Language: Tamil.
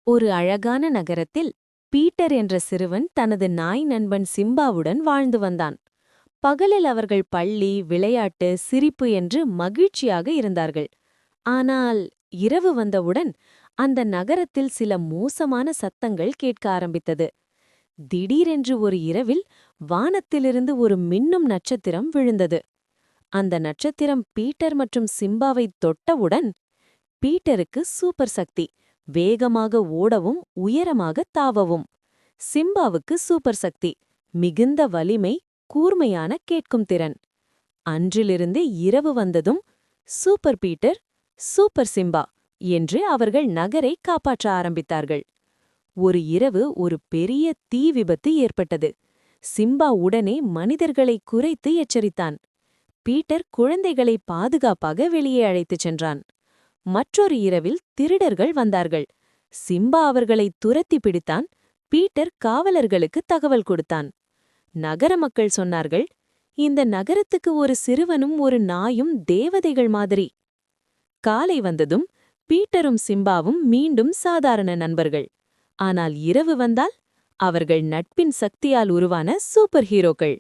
ஒரு அழகான நகரத்தில் பீட்டர் என்ற சிறுவன் தனது நாய் நண்பன் சிம்பாவுடன் வாழ்ந்து வந்தான். பகலில் அவர்கள் பள்ளி, விளையாட்டு, சிரிப்பு என்று மகிழ்ச்சியாக இருந்தார்கள். ஆனால் இரவு வந்தவுடன் அந்த நகரத்தில் சில மோசமான சத்தங்கள் கேட்க ஆரம்பித்தது. திடீரென்று ஒரு இரவில் வானத்திலிருந்து ஒரு மின்னும் நட்சத்திரம் விழுந்தது. அந்த நட்சத்திரம் பீட்டர் மற்றும் சிம்பாவை தொட்டவுடன் பீட்டருக்கு சூப்பர் சக்தி, வேகமாக ஓடவும் உயரமாக தாவவும். சிம்பாவுக்கு சூப்பர் சக்தி, மிகுந்த வலிமை, கூர்மையான கேட்கும் திறன். அன்றிலிருந்து இரவு வந்ததும் சூப்பர் பீட்டர், சூப்பர் சிம்பா என்று அவர்கள் நகரை காப்பாற்ற ஆரம்பித்தார்கள். ஒரு இரவு ஒரு பெரிய தீ விபத்து ஏற்பட்டது. சிம்பா உடனே மனிதர்களை குறைத்து எச்சரித்தான். பீட்டர் குழந்தைகளை பாதுகாப்பாக வெளியே அழைத்துச் சென்றான். மற்றொரு இரவில் திருடர்கள் வந்தார்கள். சிம்பா அவர்களை துரத்தி பிடித்தான். பீட்டர் காவலர்களுக்கு தகவல் கொடுத்தான். நகர மக்கள் சொன்னார்கள், இந்த நகரத்துக்கு ஒரு சிறுவனும் ஒரு நாயும் தேவதைகள் மாதிரி. காலை வந்ததும் பீட்டரும் சிம்பாவும் மீண்டும் சாதாரண நண்பர்கள். ஆனால் இரவு வந்தால் அவர்கள் நட்பின் சக்தியால் உருவான சூப்பர் ஹீரோக்கள்.